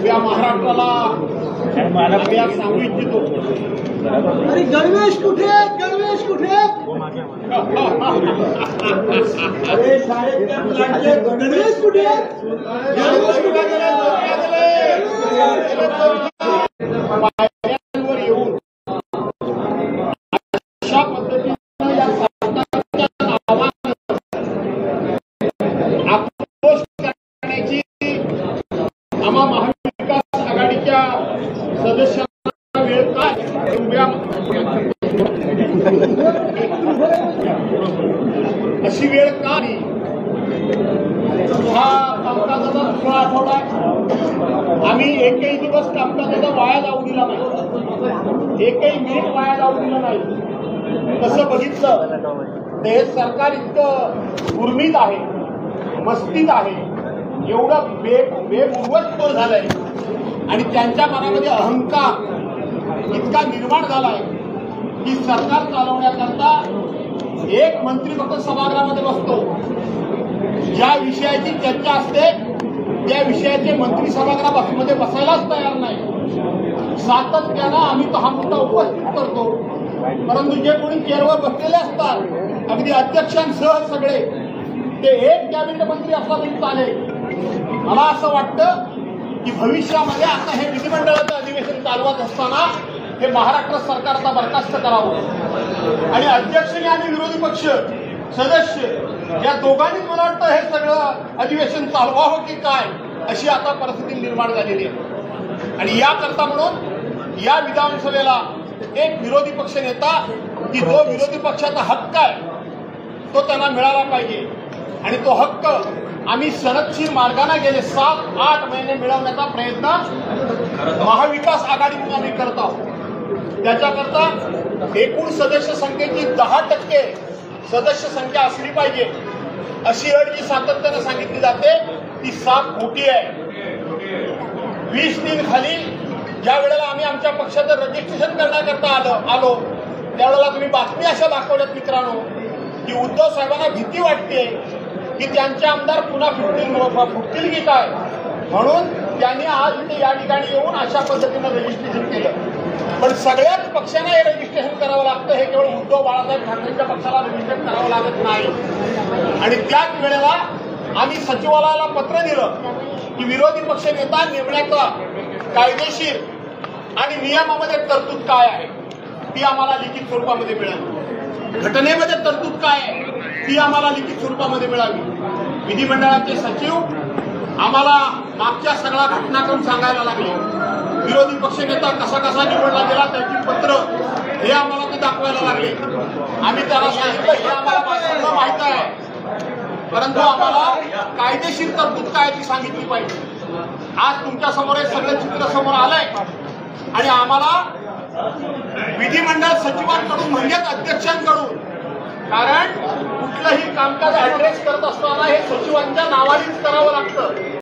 या महाराष्ट्राला सांगू इच्छितो। अरे गणवेश कुठे आहेत? गणवेश कुठे आहेत? अरे शाळेतल्या मुलांचे गणवेश कुठे आहेत? गणवेश कुठे पायऱ्यांवर येऊन अशा पद्धतीने या सरकारच्या नावाने आक्रोश करण्याची आम्हा महाविकास आघाडीच्या सदस्यांना वेळ काय अशी वेळ का आली? हा कामकाजाचा दुसरा आठवडा आम्ही एकही दिवस कामकाजाचा वाया जाऊ दिला नाही, एकही मिनिट वाया जाऊ दिला नाही। तसं बघितलं तर हे सरकार इतकं उर्मित आहे, मस्तीत आहे, एवढं बेमुरवतखोर झालंय आणि त्यांच्या मनामध्ये अहंकार इतका निर्माण झालाय की सरकार चालवण्याकरता एक मंत्री फक्त सभागृहामध्ये बसतो, ज्या विषयाची चर्चा असते त्या विषयाचे मंत्री सभागृहामध्ये बसायलाच तयार नाही। सातत्यानं आम्ही तो हा मुद्दा उपस्थित करतो, परंतु जे कोणी चेअरवर बसलेले असतात अगदी अध्यक्षांसह सगळे ते एक कॅबिनेट मंत्री असला तरी चालेल। मला असं वाटतं की भविष्यामध्ये आता हे विधिमंडळाचं अधिवेशन चालवत असताना हे महाराष्ट्र सरकारचा बरखास्त करावं आणि अध्यक्षांनी आणि विरोधी पक्ष सदस्य या दोघांनीच मला वाटतं हे सगळं अधिवेशन चालवावं की काय अशी आता परिस्थिती निर्माण झालेली आहे। आणि याकरता म्हणून या विधानसभेला एक विरोधी पक्ष नेता की जो विरोधी पक्षाचा हक्क आहे तो त्यांना मिळाला पाहिजे आणि तो हक्क आम्ही सनदशीर मार्गाने गेले 7-8 महिने मिळवण्याचा प्रयत्न महाविकास आघाडीतून आम्ही करत आहोत। त्याच्याकरता एकूण सदस्य संख्येची 10% सदस्य संख्या असली पाहिजे अशी अट जी सातत्यानं सांगितली जाते ती 7 कोटी आहे। 20 दिन खाली ज्या वेळेला आम्ही आमच्या पक्षाचं रजिस्ट्रेशन करण्याकरता आलो त्यावेळेला तुम्ही बातमी अशा दाखवल्यात मित्रांनो की उद्धव साहेबांना भीती वाटते की त्यांचे आमदार पुन्हा फुटतील की काय, म्हणून त्यांनी आज इथे या ठिकाणी येऊन अशा पद्धतीनं रजिस्ट्रेशन केलं। पण सगळ्याच पक्षांना हे रजिस्ट्रेशन करावं लागतं, हे केवळ उद्धव बाळासाहेब ठाकरेंच्या पक्षाला रजिस्ट्रेशन करावं लागत नाही। आणि त्याच वेळेला आम्ही सचिवालयाला पत्र दिलं की विरोधी पक्ष नेता नेमण्याचा कायदेशीर आणि नियमामध्ये तरतूद काय आहे ती आम्हाला लिखित स्वरूपामध्ये मिळावी, घटनेमध्ये तरतूद काय आहे ती आम्हाला लिखित स्वरूपामध्ये मिळावी। विधिमंडळाचे सचिव आम्हाला मागच्या सगळा घटनाक्रम सांगायला लागले, विरोधी पक्षनेता कसा कसा निवडला गेला त्याची पत्र हे आम्हाला ते दाखवायला लागले। आम्ही त्याला सांगितलं हे आम्हाला सगळं माहित आहे, परंतु आम्हाला कायदेशीर तरतूद काय ती सांगितली पाहिजे। आज तुमच्या समोर हे सगळं चित्र समोर आलंय आणि आम्हाला विधिमंडळ सचिवांकडून म्हणजेच अध्यक्षांकडून, कारण कुठलंही कामकाज ऍड्रेस करत असताना हे सचिवांच्या नावानेच करावं लागतं।